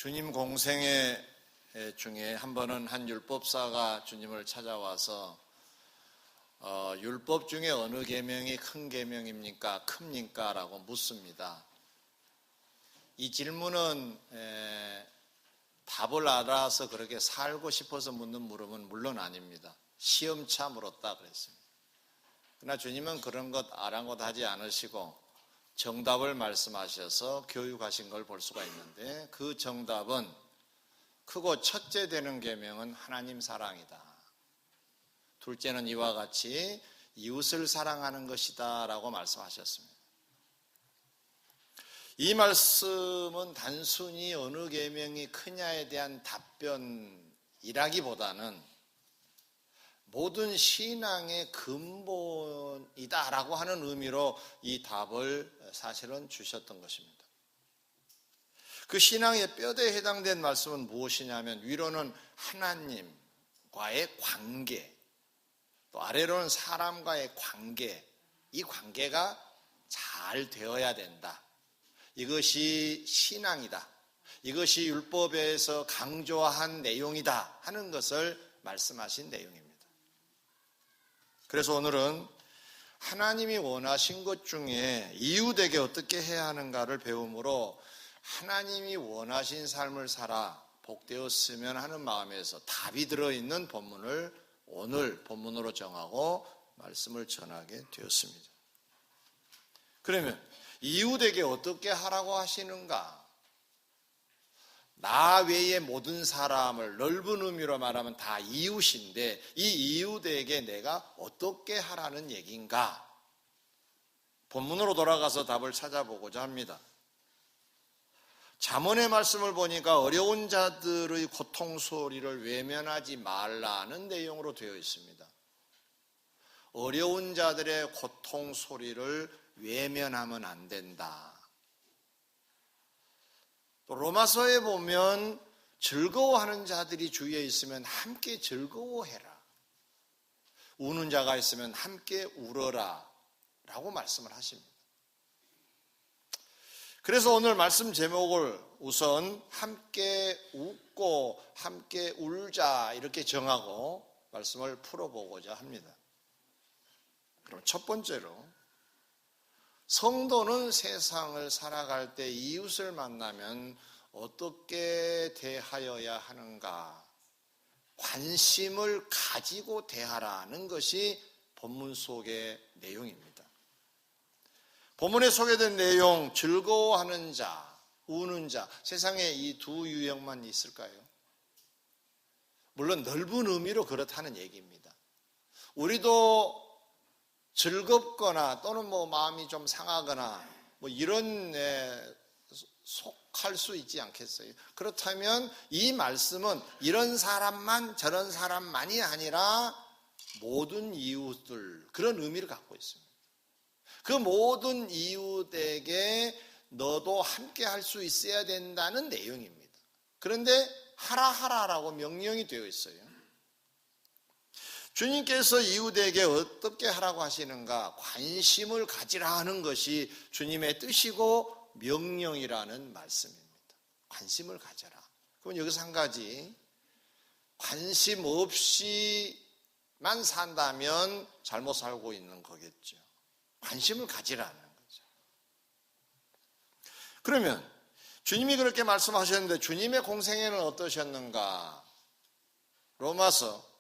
주님 공생애 중에 한 번은 한 율법사가 주님을 찾아와서 율법 중에 어느 계명이 큰 계명입니까? 큽니까? 라고 묻습니다. 이 질문은 답을 알아서 그렇게 살고 싶어서 묻는 물음은 물론 아닙니다. 시험차 물었다 그랬습니다. 그러나 주님은 그런 것 아랑곳하지 않으시고 정답을 말씀하셔서 교육하신 걸 볼 수가 있는데, 그 정답은 크고 첫째 되는 계명은 하나님 사랑이다. 둘째는 이와 같이 이웃을 사랑하는 것이다 라고 말씀하셨습니다. 이 말씀은 단순히 어느 계명이 크냐에 대한 답변이라기보다는 모든 신앙의 근본이다라고 하는 의미로 이 답을 사실은 주셨던 것입니다. 그 신앙의 뼈대에 해당된 말씀은 무엇이냐면, 위로는 하나님과의 관계, 또 아래로는 사람과의 관계, 이 관계가 잘 되어야 된다. 이것이 신앙이다. 이것이 율법에서 강조한 내용이다 하는 것을 말씀하신 내용입니다. 그래서 오늘은 하나님이 원하신 것 중에 이웃에게 어떻게 해야 하는가를 배움으로 하나님이 원하신 삶을 살아 복되었으면 하는 마음에서 답이 들어있는 본문을 오늘 본문으로 정하고 말씀을 전하게 되었습니다. 그러면 이웃에게 어떻게 하라고 하시는가? 나 외의 모든 사람을 넓은 의미로 말하면 다 이웃인데, 이 이웃에게 내가 어떻게 하라는 얘기인가? 본문으로 돌아가서 답을 찾아보고자 합니다. 잠언의 말씀을 보니까 어려운 자들의 고통 소리를 외면하지 말라는 내용으로 되어 있습니다. 어려운 자들의 고통 소리를 외면하면 안 된다. 또 로마서에 보면 즐거워하는 자들이 주위에 있으면 함께 즐거워해라. 우는 자가 있으면 함께 울어라 라고 말씀을 하십니다. 그래서 오늘 말씀 제목을 우선 함께 웃고 함께 울자 이렇게 정하고 말씀을 풀어보고자 합니다. 그럼 첫 번째로, 성도는 세상을 살아갈 때 이웃을 만나면 어떻게 대하여야 하는가? 관심을 가지고 대하라는 것이 본문 속의 내용입니다. 본문에 소개된 내용, 즐거워하는 자, 우는 자, 세상에 이 두 유형만 있을까요? 물론 넓은 의미로 그렇다는 얘기입니다. 우리도 즐겁거나 또는 마음이 좀 상하거나 이런 속할 수 있지 않겠어요? 그렇다면 이 말씀은 이런 사람만 저런 사람만이 아니라 모든 이웃들, 그런 의미를 갖고 있습니다. 그 모든 이웃에게 너도 함께 할 수 있어야 된다는 내용입니다. 그런데 하라라고 명령이 되어 있어요. 주님께서 이웃에게 어떻게 하라고 하시는가? 관심을 가지라 하는 것이 주님의 뜻이고 명령이라는 말씀입니다. 관심을 가져라. 그럼 여기서 한 가지, 관심 없이만 산다면 잘못 살고 있는 거겠죠. 관심을 가지라는 거죠. 그러면 주님이 그렇게 말씀하셨는데 주님의 공생애는 어떠셨는가? 로마서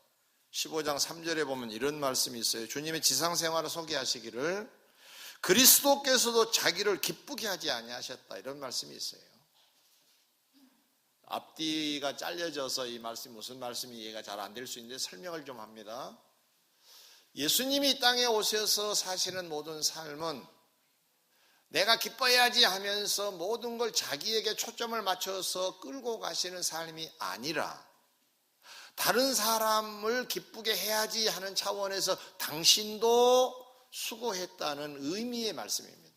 15장 3절에 보면 이런 말씀이 있어요. 주님의 지상생활을 소개하시기를 그리스도께서도 자기를 기쁘게 하지 아니하셨다, 이런 말씀이 있어요. 앞뒤가 잘려져서 이 말씀이 무슨 말씀이 이해가 잘 안 될 수 있는데 설명을 좀 합니다. 예수님이 이 땅에 오셔서 사시는 모든 삶은 내가 기뻐해야지 하면서 모든 걸 자기에게 초점을 맞춰서 끌고 가시는 삶이 아니라 다른 사람을 기쁘게 해야지 하는 차원에서 당신도 수고했다는 의미의 말씀입니다.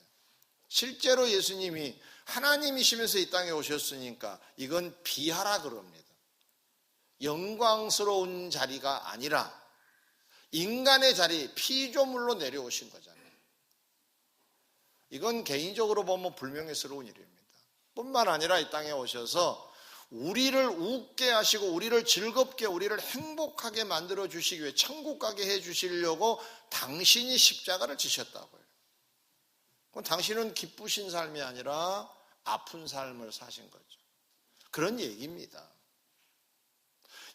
실제로 예수님이 하나님이시면서 이 땅에 오셨으니까 이건 비하라 그럽니다. 영광스러운 자리가 아니라 인간의 자리, 피조물로 내려오신 거잖아요. 이건 개인적으로 보면 불명예스러운 일입니다. 뿐만 아니라 이 땅에 오셔서 우리를 웃게 하시고 우리를 즐겁게 우리를 행복하게 만들어 주시기 위해 천국 가게 해 주시려고 당신이 십자가를 지셨다고요. 그럼 당신은 기쁘신 삶이 아니라 아픈 삶을 사신 거죠. 그런 얘기입니다.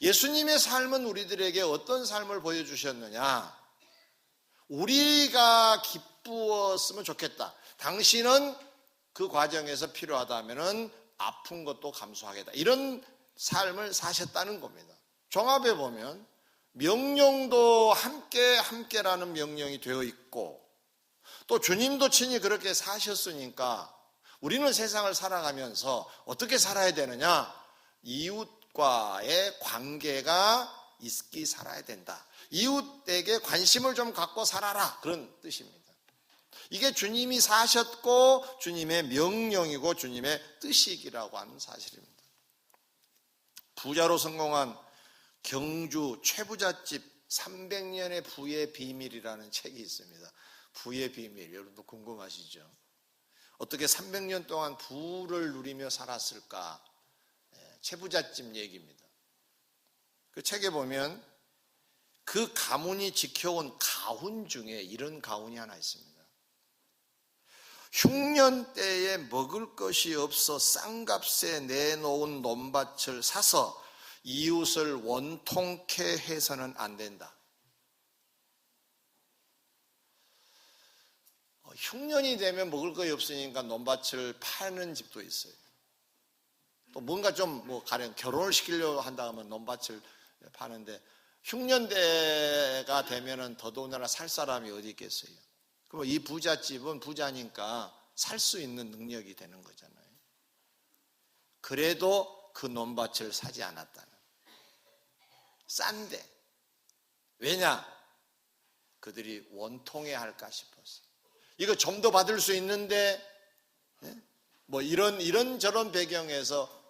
예수님의 삶은 우리들에게 어떤 삶을 보여주셨느냐? 우리가 기쁘었으면 좋겠다. 당신은 그 과정에서 필요하다면 아픈 것도 감수하겠다. 이런 삶을 사셨다는 겁니다. 종합해 보면 명령도 함께라는 명령이 되어 있고 또 주님도 친히 그렇게 사셨으니까 우리는 세상을 살아가면서 어떻게 살아야 되느냐? 이웃과의 관계가 있기 살아야 된다. 이웃에게 관심을 좀 갖고 살아라. 그런 뜻입니다. 이게 주님이 사셨고 주님의 명령이고 주님의 뜻이기라고 하는 사실입니다. 부자로 성공한 경주 최부잣집 300년의 부의 비밀이라는 책이 있습니다. 부의 비밀, 여러분도 궁금하시죠? 어떻게 300년 동안 부를 누리며 살았을까? 최부잣집 얘기입니다. 그 책에 보면 그 가문이 지켜온 가훈 중에 이런 가훈이 하나 있습니다. 흉년 때에 먹을 것이 없어 싼값에 내놓은 논밭을 사서 이웃을 원통케 해서는 안 된다. 흉년이 되면 먹을 것이 없으니까 논밭을 파는 집도 있어요. 또 뭔가 좀 가령 결혼을 시키려고 한다 하면 논밭을 파는데 흉년대가 되면은 더더군다나 살 사람이 어디 있겠어요. 그럼 이 부잣집은 부자니까 살 수 있는 능력이 되는 거잖아요. 그래도 그 논밭을 사지 않았다는. 싼데. 왜냐? 그들이 원통해 할까 싶어서. 이거 좀 더 받을 수 있는데, 이런 저런 배경에서,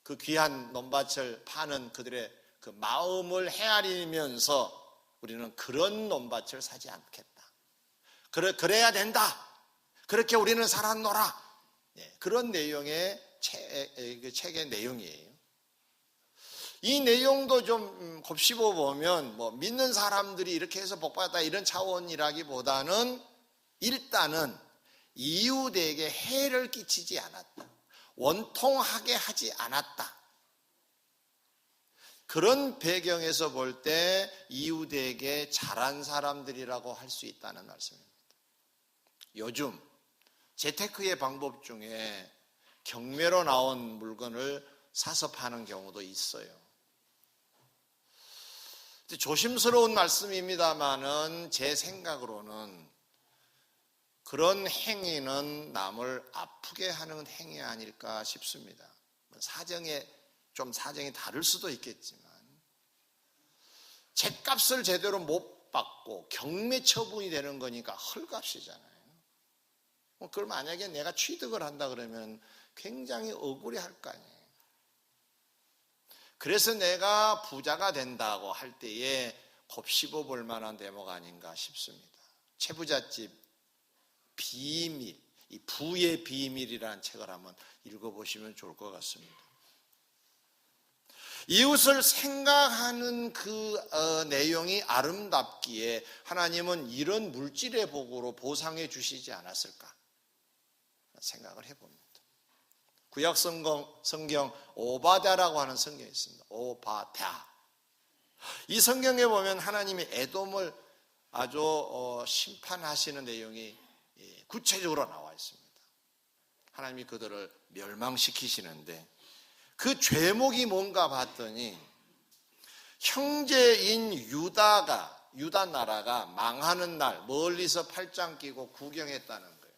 그 귀한 논밭을 파는 그들의 그 마음을 헤아리면서 우리는 그런 논밭을 사지 않겠다. 그래야 된다. 그렇게 우리는 살았노라. 그런 내용의 책의 내용이에요. 이 내용도 좀 곱씹어 보면 믿는 사람들이 이렇게 해서 복받았다 이런 차원이라기보다는 일단은 이웃에게 해를 끼치지 않았다. 원통하게 하지 않았다. 그런 배경에서 볼 때 이웃에게 잘한 사람들이라고 할 수 있다는 말씀입니다. 요즘 재테크의 방법 중에 경매로 나온 물건을 사서 파는 경우도 있어요. 조심스러운 말씀입니다만은 제 생각으로는 그런 행위는 남을 아프게 하는 행위 아닐까 싶습니다. 사정이 다를 수도 있겠지만 죗값을 제대로 못 받고 경매 처분이 되는 거니까 헐값이잖아요. 그걸 만약에 내가 취득을 한다 그러면 굉장히 억울해할 거 아니에요. 그래서 내가 부자가 된다고 할 때에 곱씹어 볼 만한 대목 아닌가 싶습니다. 최부잣집 비밀, 이 부의 비밀이라는 책을 한번 읽어보시면 좋을 것 같습니다. 이웃을 생각하는 그 내용이 아름답기에 하나님은 이런 물질의 복으로 보상해 주시지 않았을까 생각을 해봅니다. 구약 성경 오바댜라고 하는 성경이 있습니다. 오바댜. 이 성경에 보면 하나님이 에돔을 아주 심판하시는 내용이 구체적으로 나와 있습니다. 하나님이 그들을 멸망시키시는데 그 죄목이 뭔가 봤더니 형제인 유다 나라가 망하는 날 멀리서 팔짱 끼고 구경했다는 거예요.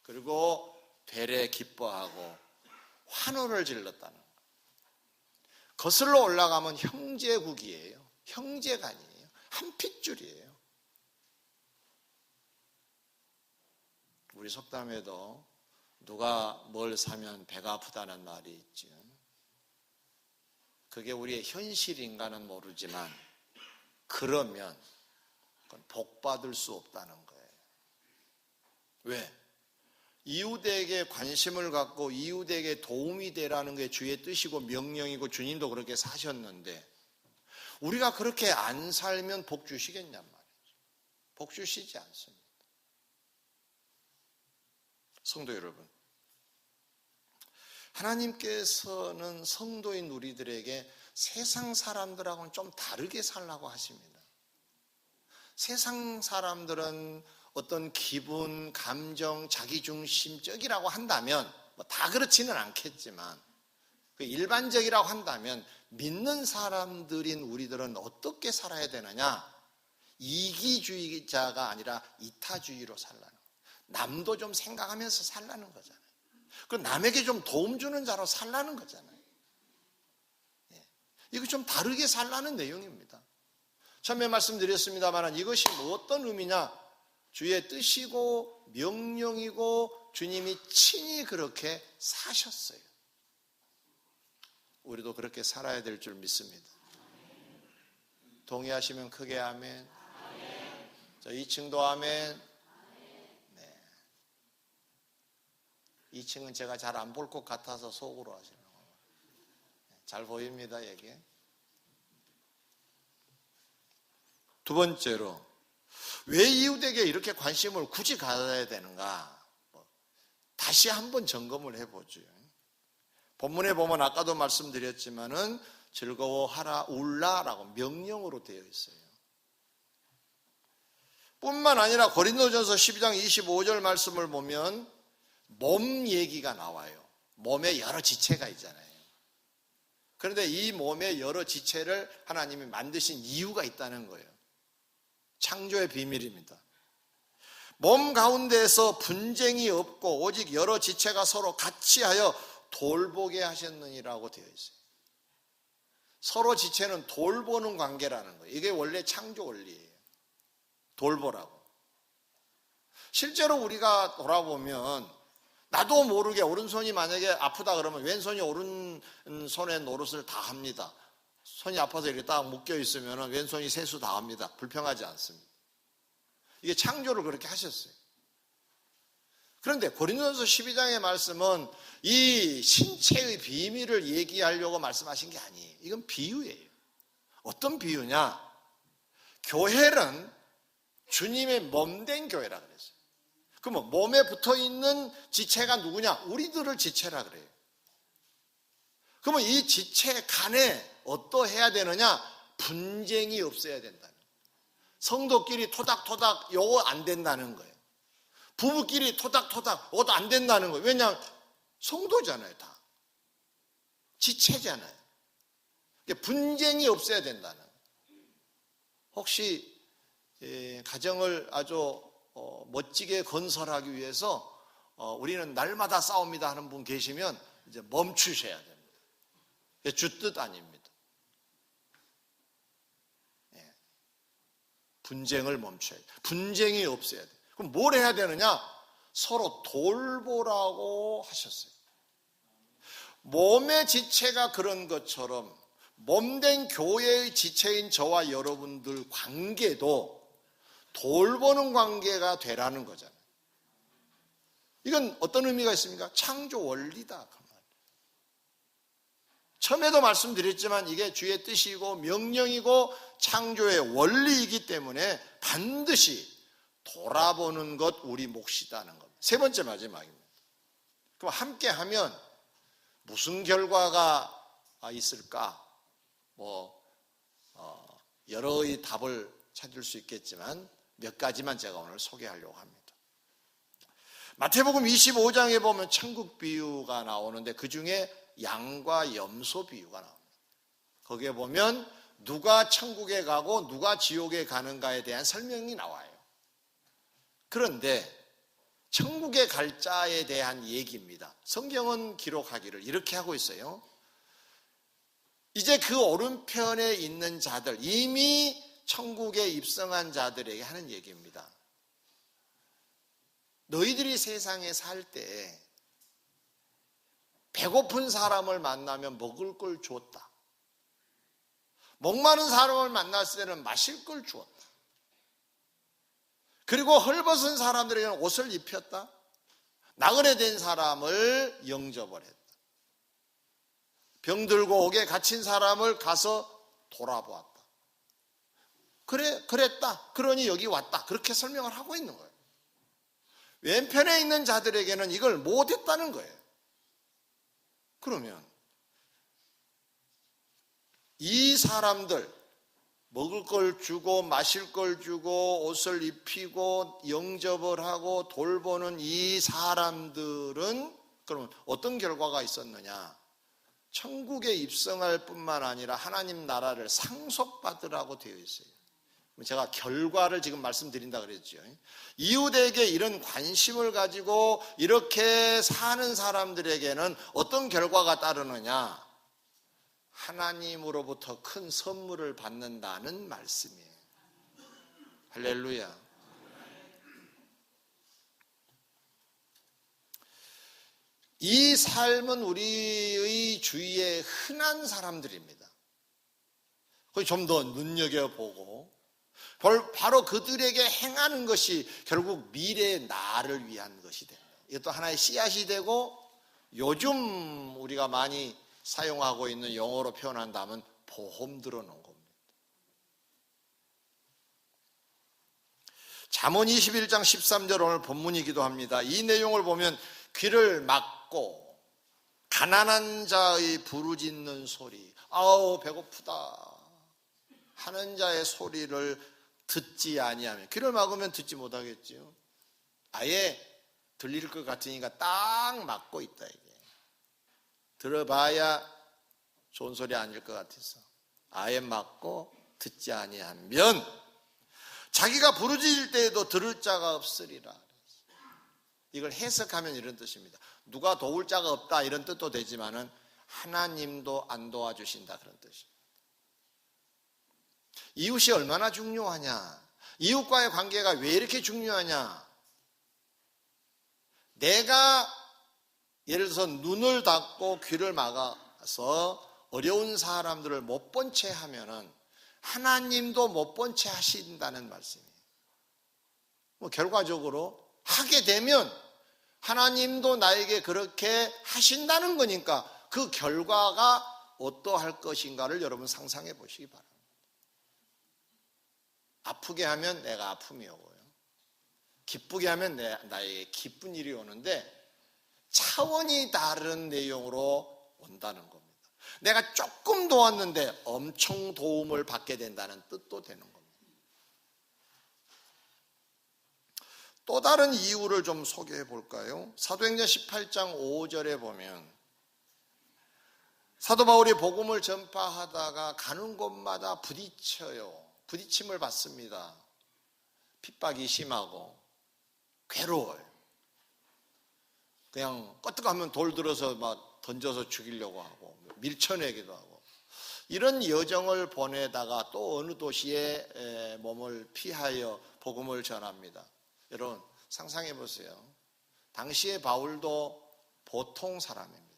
그리고 되레 기뻐하고 환호를 질렀다는 거예요. 거슬러 올라가면 형제국이에요. 형제간이에요. 한 핏줄이에요. 우리 속담에도 누가 뭘 사면 배가 아프다는 말이 있죠. 그게 우리의 현실인가는 모르지만 그러면 그건 복 받을 수 없다는 거예요. 왜? 이웃에게 관심을 갖고 이웃에게 도움이 되라는 게 주의 뜻이고 명령이고 주님도 그렇게 사셨는데 우리가 그렇게 안 살면 복 주시겠냔 말이죠. 복 주시지 않습니다. 성도 여러분, 하나님께서는 성도인 우리들에게 세상 사람들하고는 좀 다르게 살라고 하십니다. 세상 사람들은 어떤 기분, 감정, 자기중심적이라고 한다면 다 그렇지는 않겠지만 일반적이라고 한다면 믿는 사람들인 우리들은 어떻게 살아야 되느냐? 이기주의자가 아니라 이타주의로 살라는 거예요. 남도 좀 생각하면서 살라는 거잖아요. 그 남에게 좀 도움 주는 자로 살라는 거잖아요. 이거 좀 다르게 살라는 내용입니다. 처음에 말씀드렸습니다만 이것이 어떤 의미냐? 주의 뜻이고 명령이고 주님이 친히 그렇게 사셨어요. 우리도 그렇게 살아야 될 줄 믿습니다. 동의하시면 크게 아멘. 자, 2층도 아멘. 네. 2층은 제가 잘 안 볼 것 같아서 속으로 하시는 거예요. 잘 보입니다, 여기. 두 번째로, 왜 이웃에게 이렇게 관심을 굳이 가져야 되는가? 다시 한번 점검을 해보죠. 본문에 보면 아까도 말씀드렸지만은 즐거워하라, 울라라고 명령으로 되어 있어요. 뿐만 아니라 고린도전서 12장 25절 말씀을 보면 몸 얘기가 나와요. 몸에 여러 지체가 있잖아요. 그런데 이 몸의 여러 지체를 하나님이 만드신 이유가 있다는 거예요. 창조의 비밀입니다. 몸 가운데에서 분쟁이 없고 오직 여러 지체가 서로 같이 하여 돌보게 하셨느니라고 되어 있어요. 서로 지체는 돌보는 관계라는 거예요. 이게 원래 창조 원리예요. 돌보라고. 실제로 우리가 돌아보면 나도 모르게 오른손이 만약에 아프다 그러면 왼손이 오른손의 노릇을 다 합니다. 손이 아파서 이렇게 딱 묶여 있으면 왼손이 세수 다 합니다. 불평하지 않습니다. 이게 창조를 그렇게 하셨어요. 그런데 고린도전서 12장의 말씀은 이 신체의 비밀을 얘기하려고 말씀하신 게 아니에요. 이건 비유예요. 어떤 비유냐? 교회는 주님의 몸된 교회라 그랬어요. 그러면 몸에 붙어있는 지체가 누구냐? 우리들을 지체라 그래요. 그러면 이 지체 간에 어떠해야 되느냐? 분쟁이 없어야 된다는 거예요. 성도끼리 토닥토닥 요거 안 된다는 거예요. 부부끼리 토닥토닥 이것도 안 된다는 거예요. 왜냐하면 성도잖아요. 다 지체잖아요. 분쟁이 없어야 된다는 거예요. 혹시 가정을 아주 멋지게 건설하기 위해서 우리는 날마다 싸웁니다 하는 분 계시면 이제 멈추셔야 됩니다. 주뜻 아닙니다. 분쟁을 멈춰야 돼. 분쟁이 없어야 돼. 그럼 뭘 해야 되느냐? 서로 돌보라고 하셨어요. 몸의 지체가 그런 것처럼 몸된 교회의 지체인 저와 여러분들 관계도 돌보는 관계가 되라는 거잖아요. 이건 어떤 의미가 있습니까? 창조 원리다. 처음에도 말씀드렸지만 이게 주의 뜻이고 명령이고 창조의 원리이기 때문에 반드시 돌아보는 것 우리 몫이다는 겁니다. 세 번째 마지막입니다. 그럼 함께 하면 무슨 결과가 있을까? 여러의 답을 찾을 수 있겠지만 몇 가지만 제가 오늘 소개하려고 합니다. 마태복음 25장에 보면 천국 비유가 나오는데 그 중에 양과 염소 비유가 나옵니다. 거기에 보면 누가 천국에 가고 누가 지옥에 가는가에 대한 설명이 나와요. 그런데 천국에 갈 자에 대한 얘기입니다. 성경은 기록하기를 이렇게 하고 있어요. 이제 그 오른편에 있는 자들, 이미 천국에 입성한 자들에게 하는 얘기입니다. 너희들이 세상에 살 때 배고픈 사람을 만나면 먹을 걸 주었다. 목마른 사람을 만났을 때는 마실 걸 주었다. 그리고 헐벗은 사람들에게는 옷을 입혔다. 나그네 된 사람을 영접을 했다. 병들고 옥에 갇힌 사람을 가서 돌아보았다. 그랬다. 그러니 여기 왔다. 그렇게 설명을 하고 있는 거예요. 왼편에 있는 자들에게는 이걸 못했다는 거예요. 그러면 이 사람들, 먹을 걸 주고 마실 걸 주고 옷을 입히고 영접을 하고 돌보는 이 사람들은 그러면 어떤 결과가 있었느냐? 천국에 입성할 뿐만 아니라 하나님 나라를 상속받으라고 되어 있어요. 제가 결과를 지금 말씀드린다 그랬죠. 이웃에게 이런 관심을 가지고 이렇게 사는 사람들에게는 어떤 결과가 따르느냐? 하나님으로부터 큰 선물을 받는다는 말씀이에요. 할렐루야. 이 삶은 우리의 주위에 흔한 사람들입니다. 좀 더 눈여겨보고 바로 그들에게 행하는 것이 결국 미래의 나를 위한 것이 됩니다. 이것도 하나의 씨앗이 되고 요즘 우리가 많이 사용하고 있는 용어로 표현한다면 보험 들어놓은 겁니다. 잠언 21장 13절 오늘 본문이기도 합니다. 이 내용을 보면 귀를 막고 가난한 자의 부르짖는 소리, 아우 배고프다 하는 자의 소리를 듣지 아니하면, 귀를 막으면 듣지 못하겠지요. 아예 들릴 것 같으니까 딱 막고 있다 이게. 들어봐야 좋은 소리 아닐 것 같아서 아예 막고 듣지 아니하면 자기가 부르짖을 때에도 들을 자가 없으리라. 이걸 해석하면 이런 뜻입니다. 누가 도울 자가 없다 이런 뜻도 되지만은 하나님도 안 도와주신다 그런 뜻입니다. 이웃이 얼마나 중요하냐? 이웃과의 관계가 왜 이렇게 중요하냐? 내가 예를 들어서 눈을 닫고 귀를 막아서 어려운 사람들을 못 본 채 하면은 하나님도 못 본 채 하신다는 말씀이에요. 결과적으로 하게 되면 하나님도 나에게 그렇게 하신다는 거니까 그 결과가 어떠할 것인가를 여러분 상상해 보시기 바랍니다. 아프게 하면 내가 아픔이 오고요. 기쁘게 하면 나에게 기쁜 일이 오는데 차원이 다른 내용으로 온다는 겁니다. 내가 조금 도왔는데 엄청 도움을 받게 된다는 뜻도 되는 겁니다. 또 다른 이유를 좀 소개해 볼까요? 사도행전 18장 5절에 보면 사도 바울이 복음을 전파하다가 가는 곳마다 부딪힘을 받습니다. 핍박이 심하고 괴로워요. 그냥 껐득하면 돌 들어서 막 던져서 죽이려고 하고 밀쳐내기도 하고 이런 여정을 보내다가 또 어느 도시에 몸을 피하여 복음을 전합니다. 여러분 상상해 보세요. 당시에 바울도 보통 사람입니다.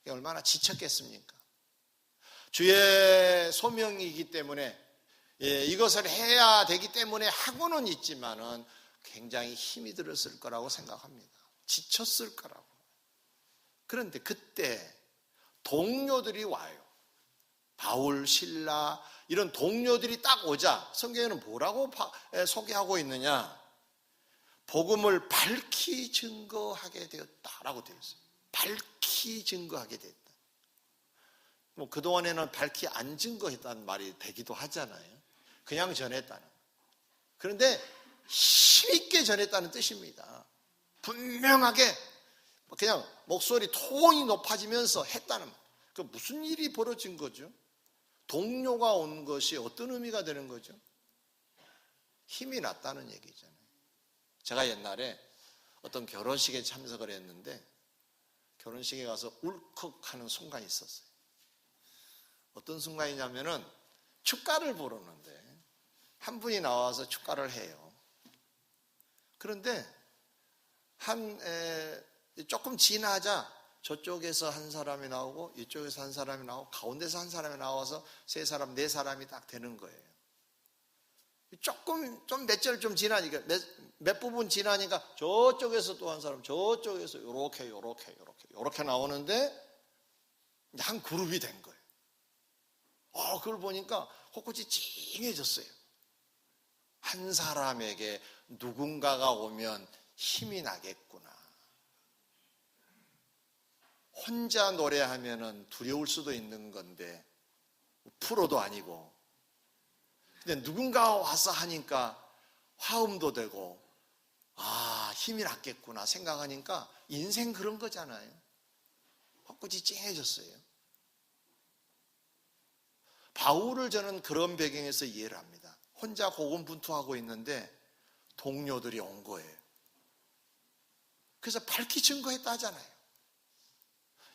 얼마나 지쳤겠습니까? 주의 소명이기 때문에 이것을 해야 되기 때문에 하고는 있지만은 굉장히 힘이 들었을 거라고 생각합니다. 지쳤을 거라고. 그런데 그때 동료들이 와요. 바울, 실라 이런 동료들이 딱 오자 성경에는 뭐라고 소개하고 있느냐? 복음을 밝히 증거하게 되었다라고 되어 있어요. 밝히 증거하게 됐다. 그동안에는 밝히 안 증거했다는 말이 되기도 하잖아요. 그냥 전했다는. 그런데 힘있게 전했다는 뜻입니다. 분명하게 그냥 목소리 톤이 높아지면서 했다는 말. 그 무슨 일이 벌어진 거죠? 동료가 온 것이 어떤 의미가 되는 거죠? 힘이 났다는 얘기잖아요. 제가 옛날에 어떤 결혼식에 참석을 했는데 결혼식에 가서 울컥하는 순간이 있었어요. 어떤 순간이냐면은 축가를 부르는데 한 분이 나와서 축가를 해요. 그런데 조금 지나자 저쪽에서 한 사람이 나오고 이쪽에서 한 사람이 나오고 가운데서 한 사람이 나와서 세 사람, 네 사람이 딱 되는 거예요. 좀 몇 절 좀 지나니까, 몇 부분 지나니까 저쪽에서 또 한 사람, 저쪽에서 요렇게 나오는데 한 그룹이 된 거예요. 그걸 보니까 코끝이 찡해졌어요. 한 사람에게 누군가가 오면 힘이 나겠구나. 혼자 노래하면은 두려울 수도 있는 건데, 프로도 아니고. 근데 누군가가 와서 하니까 화음도 되고, 힘이 났겠구나 생각하니까 인생 그런 거잖아요. 코끝이 찡해졌어요. 바울을 저는 그런 배경에서 이해를 합니다. 혼자 고군분투하고 있는데 동료들이 온 거예요. 그래서 밝히 증거했다잖아요.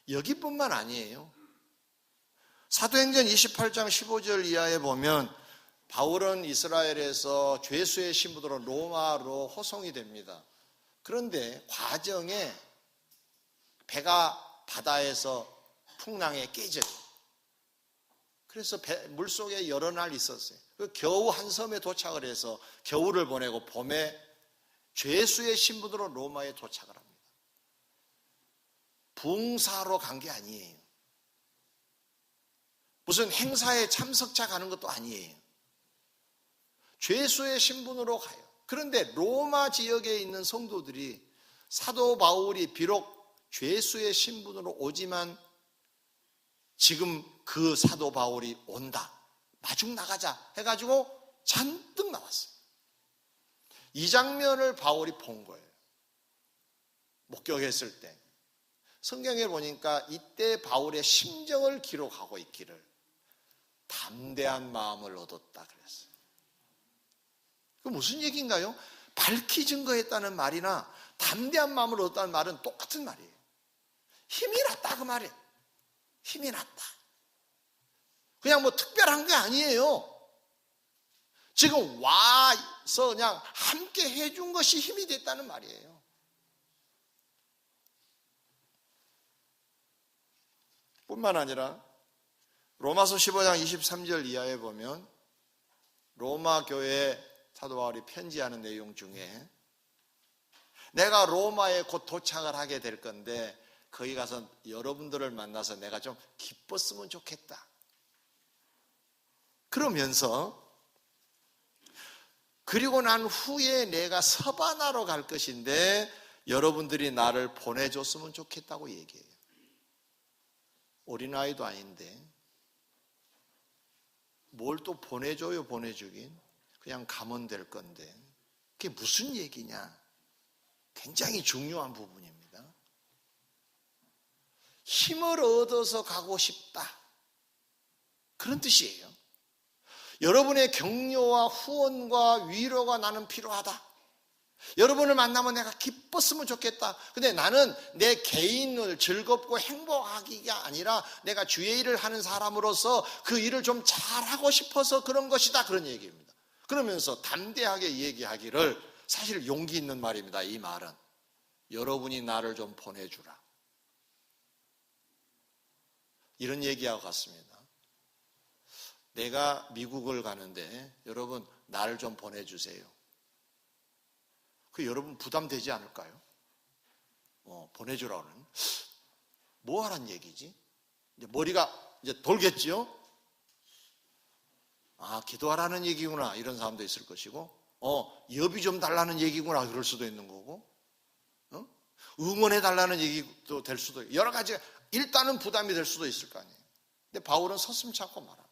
여기뿐만 아니에요. 사도행전 28장 15절 이하에 보면 바울은 이스라엘에서 죄수의 신분으로 로마로 호송이 됩니다. 그런데 과정에 배가 바다에서 풍랑에 깨져요. 그래서 물속에 여러 날 있었어요. 겨우 한 섬에 도착을 해서 겨울을 보내고 봄에 죄수의 신분으로 로마에 도착을 합니다. 붕사로 간 게 아니에요. 무슨 행사에 참석자 가는 것도 아니에요. 죄수의 신분으로 가요. 그런데 로마 지역에 있는 성도들이 사도 바울이 비록 죄수의 신분으로 오지만 지금 그 사도 바울이 온다, 마중 나가자 해가지고 잔뜩 나왔어요. 이 장면을 바울이 본 거예요. 목격했을 때. 성경에 보니까 이때 바울의 심정을 기록하고 있기를 담대한 마음을 얻었다 그랬어요. 그 무슨 얘기인가요? 밝히 증거했다는 말이나 담대한 마음을 얻었다는 말은 똑같은 말이에요. 힘이 났다 그 말이에요. 힘이 났다. 그냥 뭐 특별한 게 아니에요. 지금 와서 그냥 함께 해준 것이 힘이 됐다는 말이에요. 뿐만 아니라 로마서 15장 23절 이하에 보면 로마 교회에 사도 바울이 편지하는 내용 중에 내가 로마에 곧 도착을 하게 될 건데 거기 가서 여러분들을 만나서 내가 좀 기뻤으면 좋겠다. 그러면서 그리고 난 후에 내가 서바나로 갈 것인데 여러분들이 나를 보내줬으면 좋겠다고 얘기해요. 어린아이도 아닌데 뭘 또 보내줘요. 보내주긴 그냥 가면 될 건데 그게 무슨 얘기냐. 굉장히 중요한 부분입니다. 힘을 얻어서 가고 싶다 그런 뜻이에요. 여러분의 격려와 후원과 위로가 나는 필요하다. 여러분을 만나면 내가 기뻤으면 좋겠다. 근데 나는 내 개인을 즐겁고 행복하기가 아니라 내가 주의 일을 하는 사람으로서 그 일을 좀 잘하고 싶어서 그런 것이다. 그런 얘기입니다. 그러면서 담대하게 얘기하기를 사실 용기 있는 말입니다. 이 말은 여러분이 나를 좀 보내주라. 이런 얘기하고 같습니다. 내가 미국을 가는데 여러분 나를 좀 보내주세요. 그 여러분 부담되지 않을까요? 보내주라는 뭐 하란 얘기지? 이제 머리가 이제 돌겠지요? 기도하라는 얘기구나 이런 사람도 있을 것이고 여비 좀 달라는 얘기구나 그럴 수도 있는 거고 응원해 달라는 얘기도 될 수도 있고 여러 가지가 일단은 부담이 될 수도 있을 거 아니에요. 근데 바울은 서슴지 않고 말합니다.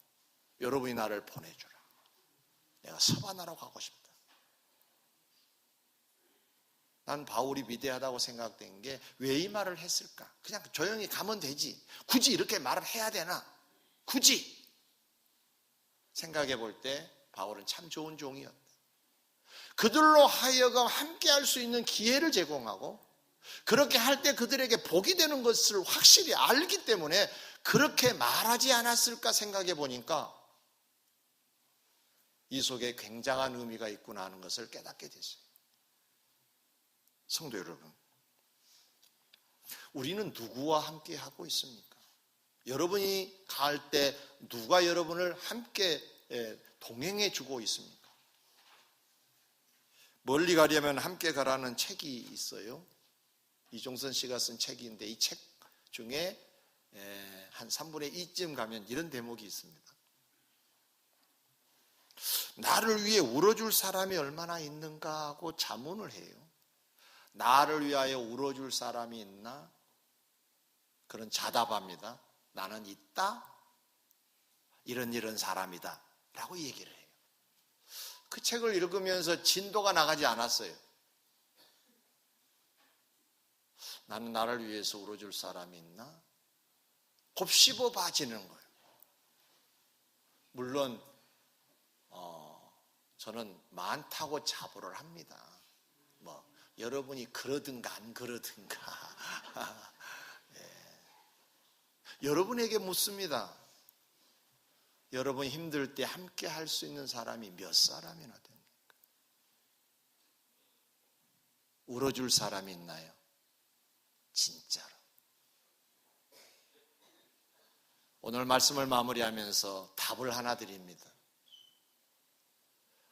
여러분이 나를 보내주라. 내가 서바나로 가고 싶다. 난 바울이 위대하다고 생각된 게 왜 이 말을 했을까? 그냥 조용히 가면 되지. 굳이 이렇게 말을 해야 되나? 굳이 생각해 볼 때 바울은 참 좋은 종이었다. 그들로 하여금 함께 할 수 있는 기회를 제공하고 그렇게 할 때 그들에게 복이 되는 것을 확실히 알기 때문에 그렇게 말하지 않았을까 생각해 보니까 이 속에 굉장한 의미가 있구나 하는 것을 깨닫게 됐어요. 성도 여러분, 우리는 누구와 함께 하고 있습니까? 여러분이 갈 때 누가 여러분을 함께 동행해 주고 있습니까? 멀리 가려면 함께 가라는 책이 있어요. 이종선 씨가 쓴 책인데 이 책 중에 한 3분의 2쯤 가면 이런 대목이 있습니다. 나를 위해 울어줄 사람이 얼마나 있는가 하고 자문을 해요. 나를 위하여 울어줄 사람이 있나? 그런 자답합니다. 나는 있다. 이런 사람이다 라고 얘기를 해요. 그 책을 읽으면서 진도가 나가지 않았어요. 나는 나를 위해서 울어줄 사람이 있나? 곱씹어 봐지는 거예요. 물론 저는 많다고 자부를 합니다. 여러분이 그러든가 안 그러든가 여러분에게 묻습니다. 여러분 힘들 때 함께 할 수 있는 사람이 몇 사람이나 됩니까? 울어줄 사람이 있나요? 진짜로. 오늘 말씀을 마무리하면서 답을 하나 드립니다.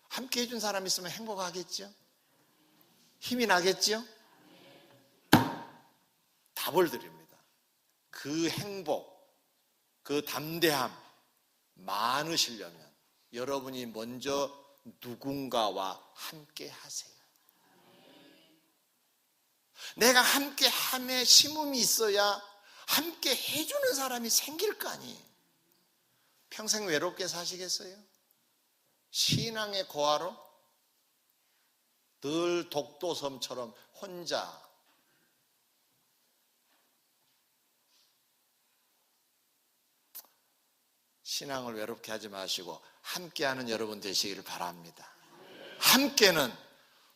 함께 해준 사람 있으면 행복하겠죠? 힘이 나겠죠? 답을 드립니다. 그 행복, 그 담대함 많으시려면 여러분이 먼저 누군가와 함께 하세요. 내가 함께 함에 심음이 있어야 함께 해주는 사람이 생길 거 아니에요. 평생 외롭게 사시겠어요? 신앙의 고아로 늘 독도섬처럼 혼자 신앙을 외롭게 하지 마시고 함께하는 여러분 되시기를 바랍니다. 함께는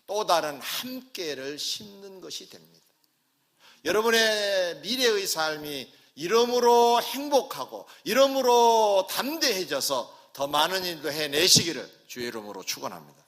또 다른 함께를 심는 것이 됩니다. 여러분의 미래의 삶이 이러므로 행복하고 이러므로 담대해져서 더 많은 일도 해내시기를 주의 이름으로 축원합니다.